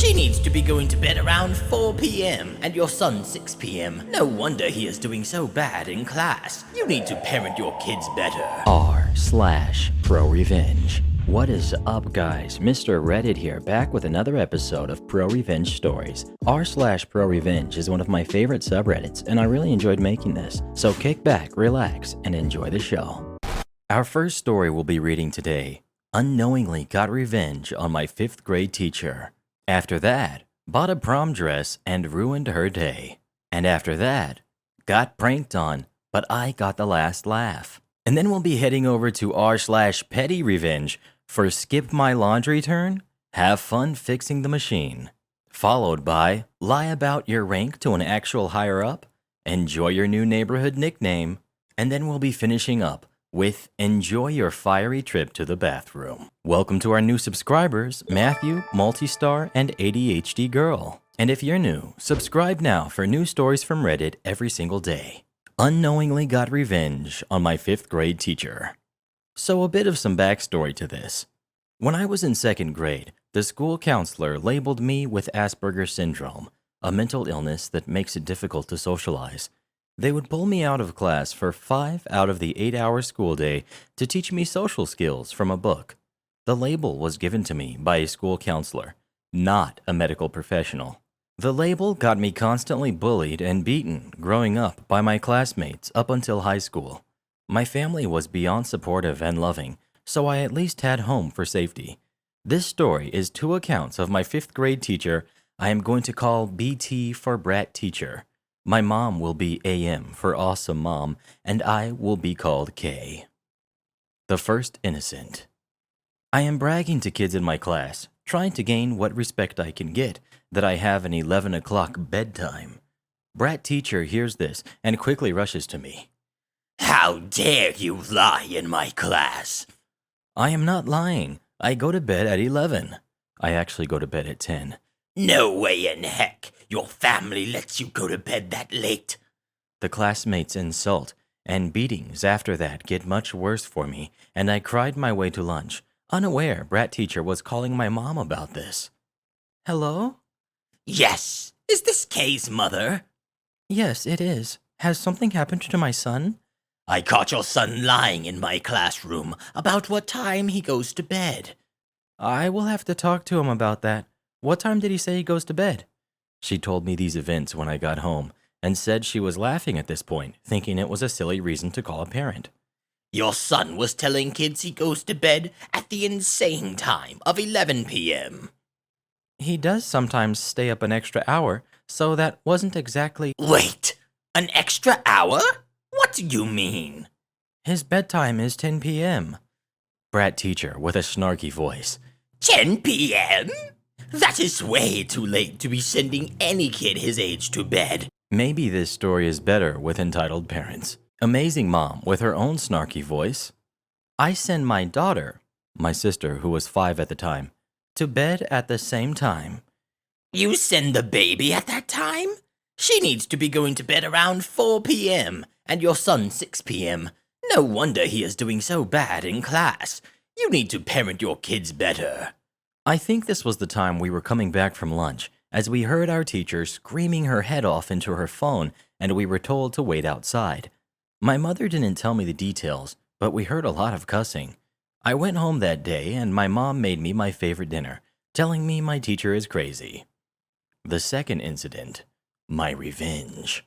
She needs to be going to bed around 4 p.m. and your son 6 p.m. No wonder he is doing so bad in class. You need to parent your kids better. r/Pro Revenge. What is up, guys? Mr. Reddit here, back with another episode of Pro Revenge Stories. r/Pro Revenge is one of my favorite subreddits, and I really enjoyed making this. So kick back, relax, and enjoy the show. Our first story we'll be reading today: Unknowingly got revenge on my 5th grade teacher. After that, bought a prom dress and ruined her day. And after that, got pranked on, but I got the last laugh. And then we'll be heading over to r/Petty Revenge for skip my laundry turn, have fun fixing the machine. Followed by lie about your rank to an actual higher up, enjoy your new neighborhood nickname. And then we'll be finishing up with enjoy your fiery trip to the bathroom. Welcome to our new subscribers, Matthew, Multistar, and ADHD Girl. And if you're new, subscribe now for new stories from Reddit every single day. Unknowingly got revenge on my 5th grade teacher. So a bit of some backstory to this. When I was in 2nd grade, the school counselor labeled me with Asperger's syndrome, a mental illness that makes it difficult to socialize. They would pull me out of class for 5 out of the 8-hour school day to teach me social skills from a book. The label was given to me by a school counselor, not a medical professional. The label got me constantly bullied and beaten growing up by my classmates up until high school. My family was beyond supportive and loving, so I at least had home for safety. This story is 2 accounts of my 5th grade teacher I am going to call BT for Brat Teacher. My mom will be AM for Awesome Mom, and I will be called K. The first innocent. I am bragging to kids in my class, trying to gain what respect I can get, that I have an 11 o'clock bedtime. Brat Teacher hears this and quickly rushes to me. How dare you lie in my class? I am not lying. I go to bed at 11. I actually go to bed at 10. No way in heck. Your family lets you go to bed that late. The classmates insult, and beatings after that get much worse for me, and I cried my way to lunch, unaware Brat Teacher was calling my mom about this. Hello? Yes. Is this Kay's mother? Yes, it is. Has something happened to my son? I caught your son lying in my classroom about what time he goes to bed. I will have to talk to him about that. What time did he say he goes to bed? She told me these events when I got home, and said she was laughing at this point, thinking it was a silly reason to call a parent. Your son was telling kids he goes to bed at the insane time of 11 p.m. He does sometimes stay up an extra hour, so that wasn't exactly— Wait, an extra hour? What do you mean? His bedtime is 10 p.m. Brat Teacher with a snarky voice. 10 p.m.? That is way too late to be sending any kid his age to bed. Maybe this story is better with entitled parents. Amazing Mom with her own snarky voice. I send my daughter, my sister who was 5 at the time, to bed at the same time. You send the baby at that time? She needs to be going to bed around 4 p.m. and your son 6 p.m. No wonder he is doing so bad in class. You need to parent your kids better. I think this was the time we were coming back from lunch, as we heard our teacher screaming her head off into her phone, and we were told to wait outside. My mother didn't tell me the details, but we heard a lot of cussing. I went home that day, and my mom made me my favorite dinner, telling me my teacher is crazy. The second incident, my revenge.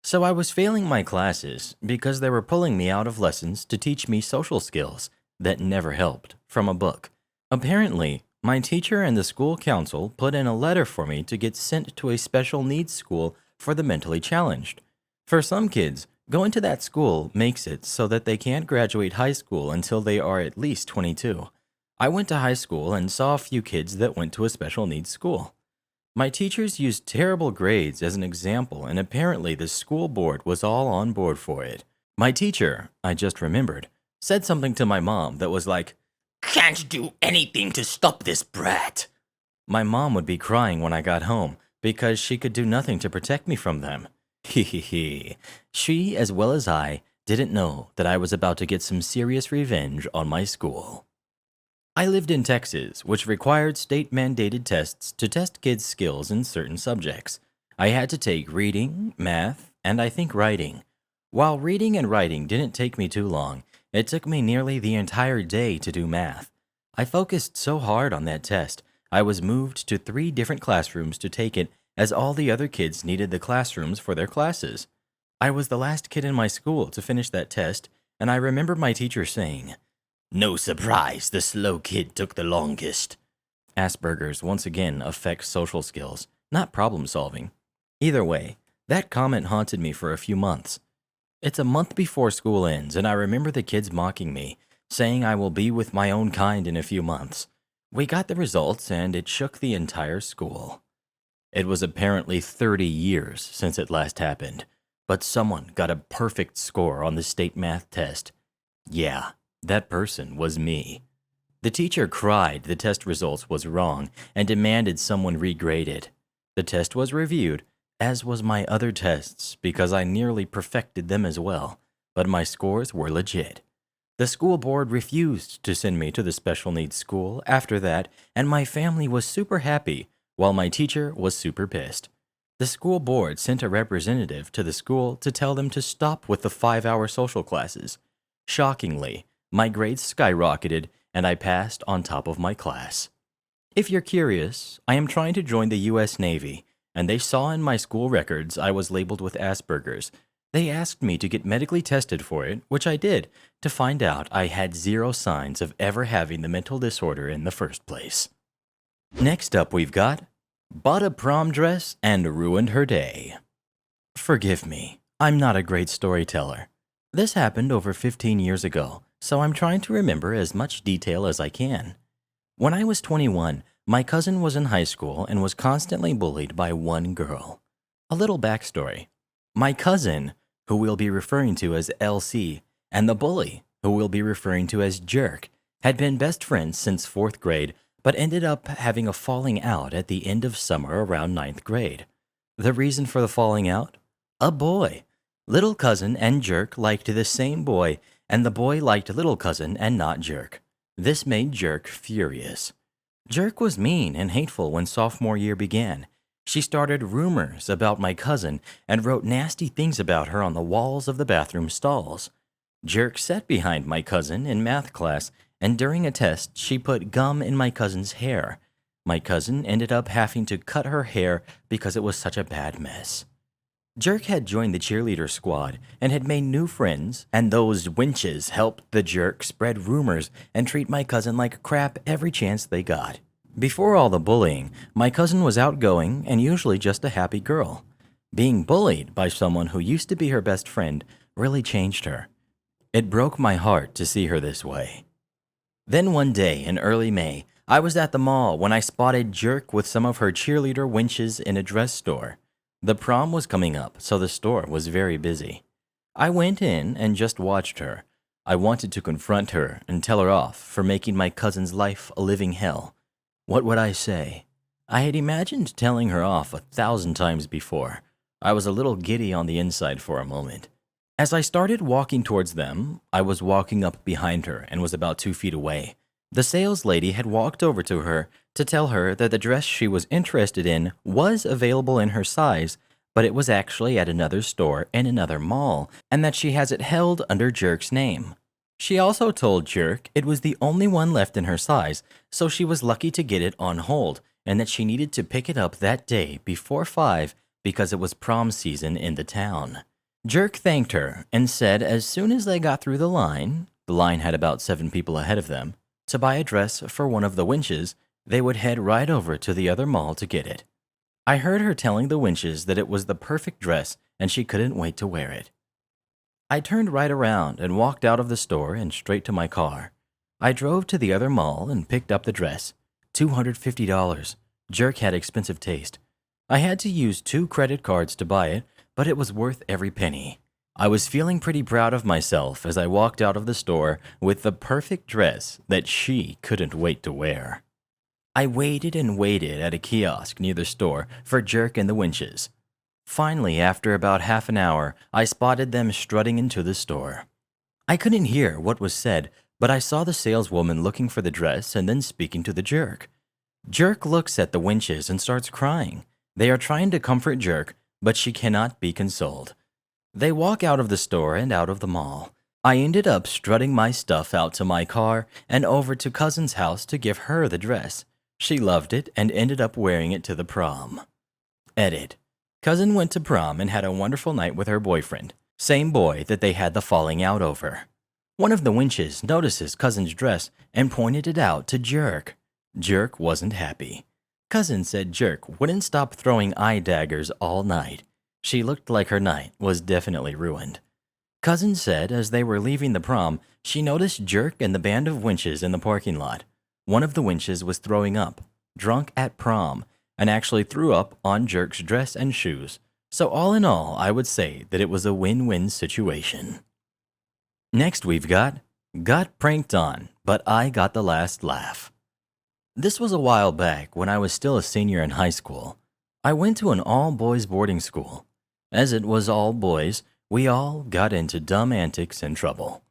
So I was failing my classes because they were pulling me out of lessons to teach me social skills that never helped from a book. Apparently, my teacher and the school council put in a letter for me to get sent to a special needs school for the mentally challenged. For some kids, going to that school makes it so that they can't graduate high school until they are at least 22. I went to high school and saw a few kids that went to a special needs school. My teachers used terrible grades as an example, and apparently the school board was all on board for it. My teacher, I just remembered, said something to my mom that was like, Can't do anything to stop this brat. My mom would be crying when I got home because she could do nothing to protect me from them. He. She, as well as I, didn't know that I was about to get some serious revenge on my school. I lived in Texas, which required state-mandated tests to test kids' skills in certain subjects. I had to take reading, math, and I think writing. While reading and writing didn't take me too long, it took me nearly the entire day to do math. I focused so hard on that test, I was moved to 3 different classrooms to take it as all the other kids needed the classrooms for their classes. I was the last kid in my school to finish that test, and I remember my teacher saying, "No surprise, the slow kid took the longest." Asperger's once again affects social skills, not problem solving. Either way, that comment haunted me for a few months. It's a month before school ends, and I remember the kids mocking me, saying I will be with my own kind in a few months. We got the results, and it shook the entire school. It was apparently 30 years since it last happened, but someone got a perfect score on the state math test. Yeah, that person was me. The teacher cried the test results was wrong and demanded someone regrade it. The test was reviewed, as was my other tests, because I nearly perfected them as well, but my scores were legit. The school board refused to send me to the special needs school after that, and my family was super happy, while my teacher was super pissed. The school board sent a representative to the school to tell them to stop with the 5-hour social classes. Shockingly, my grades skyrocketed, and I passed on top of my class. If you're curious, I am trying to join the U.S. Navy, and they saw in my school records I was labeled with Asperger's. They asked me to get medically tested for it, which I did, to find out I had 0 signs of ever having the mental disorder in the first place. Next up we've got, bought a prom dress and ruined her day. Forgive me, I'm not a great storyteller. This happened over 15 years ago, so I'm trying to remember as much detail as I can. When I was 21, my cousin was in high school and was constantly bullied by one girl. A little backstory. My cousin, who we'll be referring to as LC, and the bully, who we'll be referring to as Jerk, had been best friends since 4th grade, but ended up having a falling out at the end of summer around 9th grade. The reason for the falling out? A boy. Little cousin and Jerk liked the same boy, and the boy liked little cousin and not Jerk. This made Jerk furious. Jerk was mean and hateful when sophomore year began. She started rumors about my cousin and wrote nasty things about her on the walls of the bathroom stalls. Jerk sat behind my cousin in math class, and during a test, she put gum in my cousin's hair. My cousin ended up having to cut her hair because it was such a bad mess. Jerk had joined the cheerleader squad and had made new friends, and those wenches helped the Jerk spread rumors and treat my cousin like crap every chance they got. Before all the bullying, my cousin was outgoing and usually just a happy girl. Being bullied by someone who used to be her best friend really changed her. It broke my heart to see her this way. Then one day in early May, I was at the mall when I spotted Jerk with some of her cheerleader wenches in a dress store. The prom was coming up, so the store was very busy. I went in and just watched her. I wanted to confront her and tell her off for making my cousin's life a living hell. What would I say? I had imagined telling her off 1,000 times before. I was a little giddy on the inside for a moment. As I started walking towards them, I was walking up behind her and was about 2 feet away. The sales lady had walked over to her to tell her that the dress she was interested in was available in her size, but it was actually at another store in another mall, and that she has it held under Jerk's name. She also told Jerk it was the only one left in her size, so she was lucky to get it on hold, and that she needed to pick it up that day before 5 because it was prom season in the town. Jerk thanked her and said as soon as they got through the line had about 7 people ahead of them, to buy a dress for one of the wenches, they would head right over to the other mall to get it. I heard her telling the wenches that it was the perfect dress and she couldn't wait to wear it. I turned right around and walked out of the store and straight to my car. I drove to the other mall and picked up the dress. $250. Jerk had expensive taste. I had to use 2 credit cards to buy it, but it was worth every penny. I was feeling pretty proud of myself as I walked out of the store with the perfect dress that she couldn't wait to wear. I waited and waited at a kiosk near the store for Jerk and the wenches. Finally, after about half an hour, I spotted them strutting into the store. I couldn't hear what was said, but I saw the saleswoman looking for the dress and then speaking to the jerk. Jerk looks at the winches and starts crying. They are trying to comfort Jerk, but she cannot be consoled. They walk out of the store and out of the mall. I ended up strutting my stuff out to my car and over to Cousin's house to give her the dress. She loved it and ended up wearing it to the prom. Edit. Cousin went to prom and had a wonderful night with her boyfriend, same boy that they had the falling out over. One of the winches notices Cousin's dress and pointed it out to Jerk. Jerk wasn't happy. Cousin said Jerk wouldn't stop throwing eye daggers all night. She looked like her night was definitely ruined. Cousin said as they were leaving the prom, she noticed Jerk and the band of winches in the parking lot. One of the winches was throwing up, drunk at prom, and actually threw up on Jerk's dress and shoes. So all in all, I would say that it was a win-win situation. Next we've got pranked on, but I got the last laugh. This was a while back when I was still a senior in high school. I went to an all-boys boarding school. As it was all boys, we all got into dumb antics and trouble.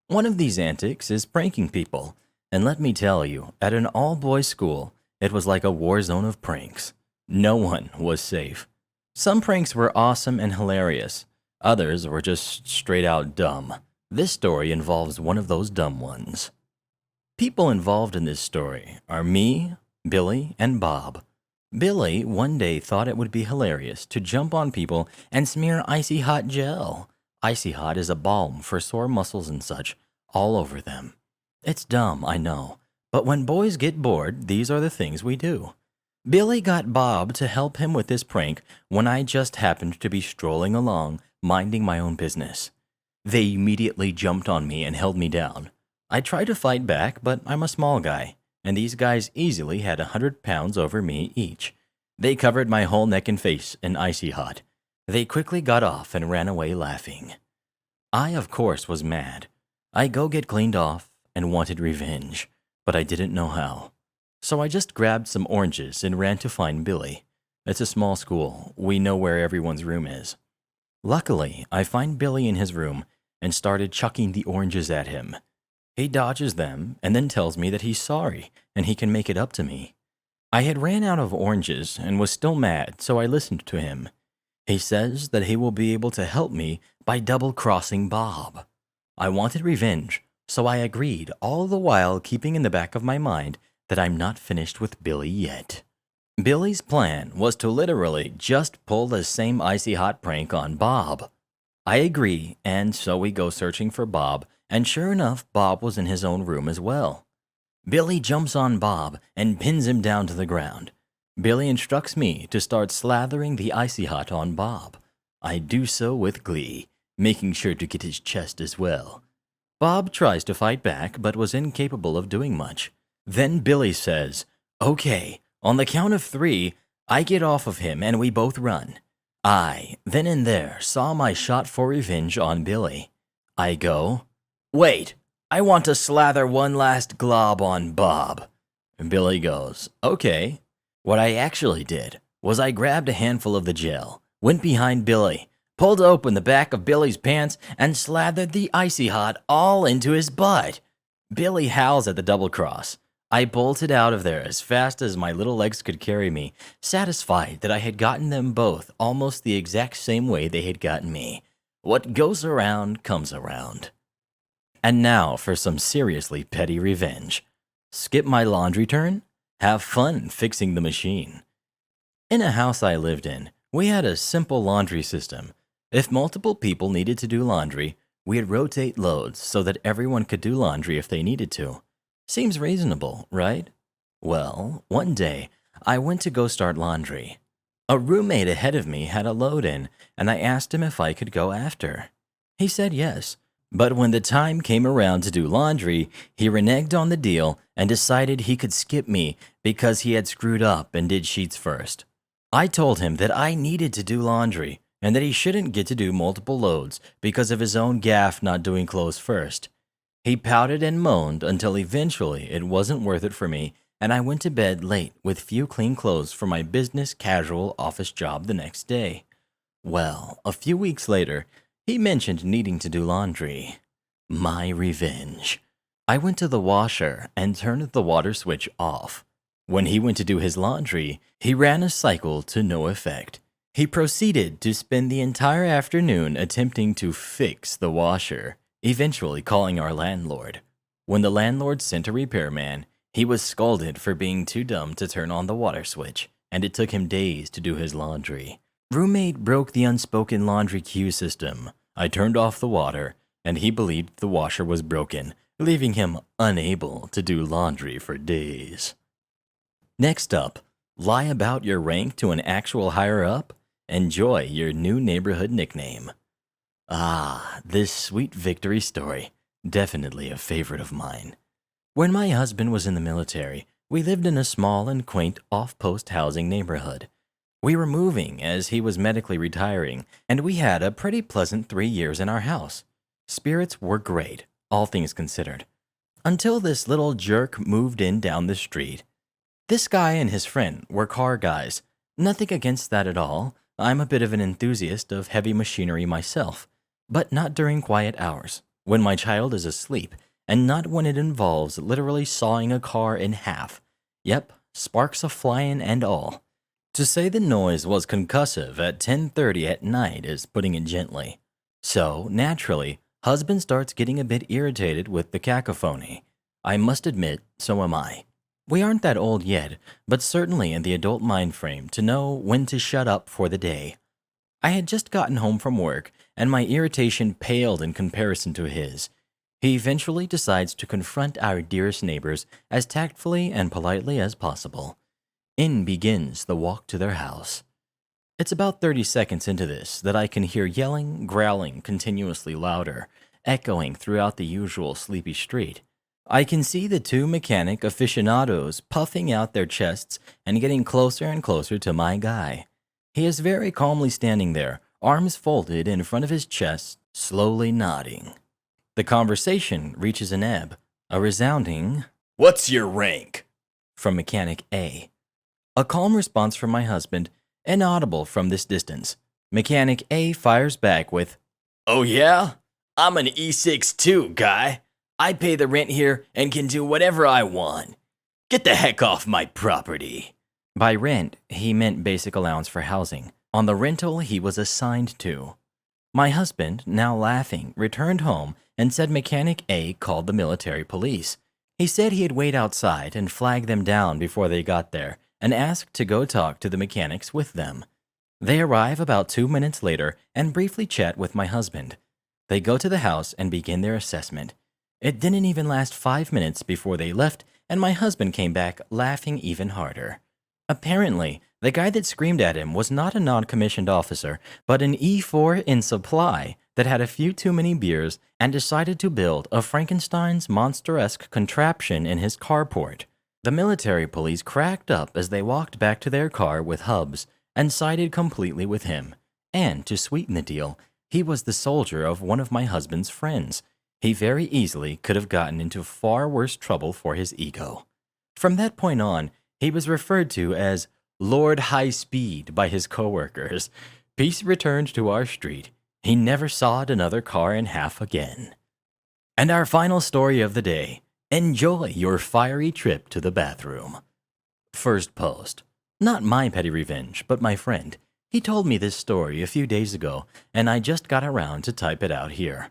One of these antics is pranking people, and let me tell you, at an all-boys school, it was like a war zone of pranks. No one was safe. Some pranks were awesome and hilarious. Others were just straight-out dumb. This story involves one of those dumb ones. People involved in this story are me, Billy, and Bob. Billy one day thought it would be hilarious to jump on people and smear IcyHot gel. IcyHot is a balm for sore muscles and such, all over them. It's dumb, I know, but when boys get bored, these are the things we do. Billy got Bob to help him with this prank when I just happened to be strolling along, minding my own business. They immediately jumped on me and held me down. I tried to fight back, but I'm a small guy, and these guys easily had 100 pounds over me each. They covered my whole neck and face in IcyHot. They quickly got off and ran away laughing. I, of course, was mad. I go get cleaned off and wanted revenge, but I didn't know how. So I just grabbed some oranges and ran to find Billy. It's a small school. We know where everyone's room is. Luckily, I find Billy in his room and started chucking the oranges at him. He dodges them and then tells me that he's sorry and he can make it up to me. I had ran out of oranges and was still mad, so I listened to him. He says that he will be able to help me by double-crossing Bob. I wanted revenge, so I agreed, all the while keeping in the back of my mind that I'm not finished with Billy yet. Billy's plan was to literally just pull the same IcyHot prank on Bob. I agree, and so we go searching for Bob, and sure enough, Bob was in his own room as well. Billy jumps on Bob and pins him down to the ground. Billy instructs me to start slathering the IcyHot on Bob. I do so with glee, making sure to get his chest as well. Bob tries to fight back, but was incapable of doing much. Then Billy says, "Okay, on the count of 3, I get off of him and we both run." I, then and there, saw my shot for revenge on Billy. I go, "Wait, I want to slather one last glob on Bob." Billy goes, "Okay." What I actually did was I grabbed a handful of the gel, went behind Billy, pulled open the back of Billy's pants, and slathered the IcyHot all into his butt. Billy howls at the double cross. I bolted out of there as fast as my little legs could carry me, satisfied that I had gotten them both almost the exact same way they had gotten me. What goes around comes around. And now for some seriously petty revenge. Skip my laundry turn? Have fun fixing the machine. In a house I lived in, we had a simple laundry system. If multiple people needed to do laundry, we'd rotate loads so that everyone could do laundry if they needed to. Seems reasonable, right? Well, one day, I went to go start laundry. A roommate ahead of me had a load in, and I asked him if I could go after. He said yes, but when the time came around to do laundry, he reneged on the deal and decided he could skip me because he had screwed up and did sheets first. I told him that I needed to do laundry and that he shouldn't get to do multiple loads because of his own gaffe not doing clothes first. He pouted and moaned until eventually it wasn't worth it for me, and I went to bed late with few clean clothes for my business casual office job the next day. Well, a few weeks later, he mentioned needing to do laundry. My revenge. I went to the washer and turned the water switch off. When he went to do his laundry, he ran a cycle to no effect. He proceeded to spend the entire afternoon attempting to fix the washer, eventually calling our landlord. When the landlord sent a repairman, he was scolded for being too dumb to turn on the water switch, and it took him days to do his laundry. Roommate broke the unspoken laundry queue system. I turned off the water, and he believed the washer was broken, leaving him unable to do laundry for days. Next up, lie about your rank to an actual higher-up. Enjoy your new neighborhood nickname. Ah, this sweet victory story. Definitely a favorite of mine. When my husband was in the military, we lived in a small and quaint off-post housing neighborhood. We were moving as he was medically retiring, and we had a pretty pleasant 3 years in our house. Spirits were great, all things considered. Until this little jerk moved in down the street. This guy and his friend were car guys. Nothing against that at all. I'm a bit of an enthusiast of heavy machinery myself, but not during quiet hours, when my child is asleep, and not when it involves literally sawing a car in half. Yep, sparks a-flying and all. To say the noise was concussive at 10:30 at night is putting it gently. So, naturally, husband starts getting a bit irritated with the cacophony. I must admit, so am I. We aren't that old yet, but certainly in the adult mind frame to know when to shut up for the day. I had just gotten home from work, and my irritation paled in comparison to his. He eventually decides to confront our dearest neighbors as tactfully and politely as possible. In begins the walk to their house. It's about 30 seconds into this that I can hear yelling, growling continuously louder, echoing throughout the usual sleepy street. I can see the two mechanic aficionados puffing out their chests and getting closer and closer to my guy. He is very calmly standing there, arms folded in front of his chest, slowly nodding. The conversation reaches an ebb, a resounding, "What's your rank?" from Mechanic A. A calm response from my husband, inaudible from this distance. Mechanic A fires back with, "Oh yeah? I'm an E6 too, guy. I pay the rent here and can do whatever I want. Get the heck off my property." By rent, he meant basic allowance for housing, on the rental he was assigned to. My husband, now laughing, returned home and said Mechanic A called the military police. He said he'd wait outside and flag them down before they got there and asked to go talk to the mechanics with them. They arrive about 2 minutes later and briefly chat with my husband. They go to the house and begin their assessment. It didn't even last 5 minutes before they left, and my husband came back laughing even harder. Apparently, the guy that screamed at him was not a non-commissioned officer, but an E4 in supply that had a few too many beers and decided to build a Frankenstein's monster-esque contraption in his carport. The military police cracked up as they walked back to their car with hubs and sided completely with him. And to sweeten the deal, he was the soldier of one of my husband's friends. He very easily could have gotten into far worse trouble for his ego. From that point on, he was referred to as Lord High Speed by his coworkers. Peace returned to our street. He never sawed another car in half again. And our final story of the day. Enjoy your fiery trip to the bathroom. First post. Not my petty revenge, but my friend. He told me this story a few days ago, and I just got around to type it out here.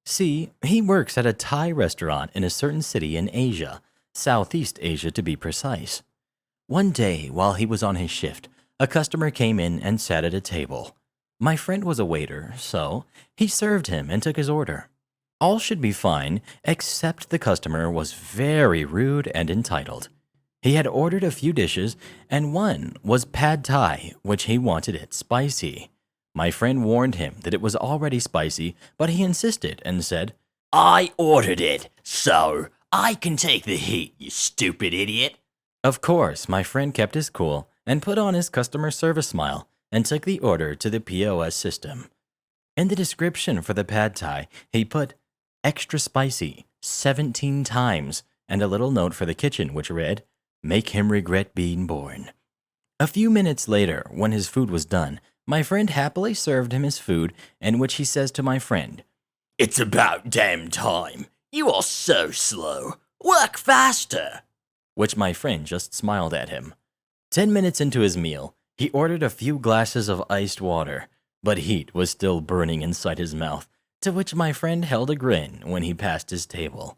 See, he works at a Thai restaurant in a certain city in Asia, Southeast Asia to be precise. One day, while he was on his shift, a customer came in and sat at a table. My friend was a waiter, so he served him and took his order. All should be fine, except the customer was very rude and entitled. He had ordered a few dishes, and one was pad thai, which he wanted it spicy. My friend warned him that it was already spicy, but he insisted and said, "I ordered it, so I can take the heat, you stupid idiot." Of course, my friend kept his cool and put on his customer service smile and took the order to the POS system. In the description for the pad thai, he put extra spicy 17 times and a little note for the kitchen which read, "Make him regret being born." A few minutes later, when his food was done, my friend happily served him his food, in which he says to my friend, "It's about damn time. You are so slow. Work faster. Which my friend just smiled at him. 10 minutes into his meal, he ordered a few glasses of iced water, but heat was still burning inside his mouth, to which my friend held a grin when he passed his table.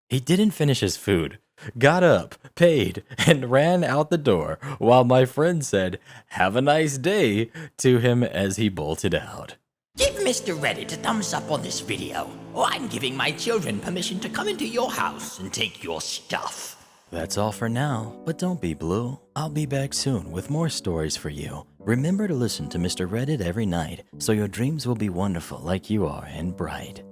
He didn't finish his food, got up, paid, and ran out the door while my friend said, "Have a nice day," to him as he bolted out. Give Mr. Reddit a thumbs up on this video, or I'm giving my children permission to come into your house and take your stuff. That's all for now, but don't be blue. I'll be back soon with more stories for you. Remember to listen to Mr. Reddit every night so your dreams will be wonderful like you are and bright.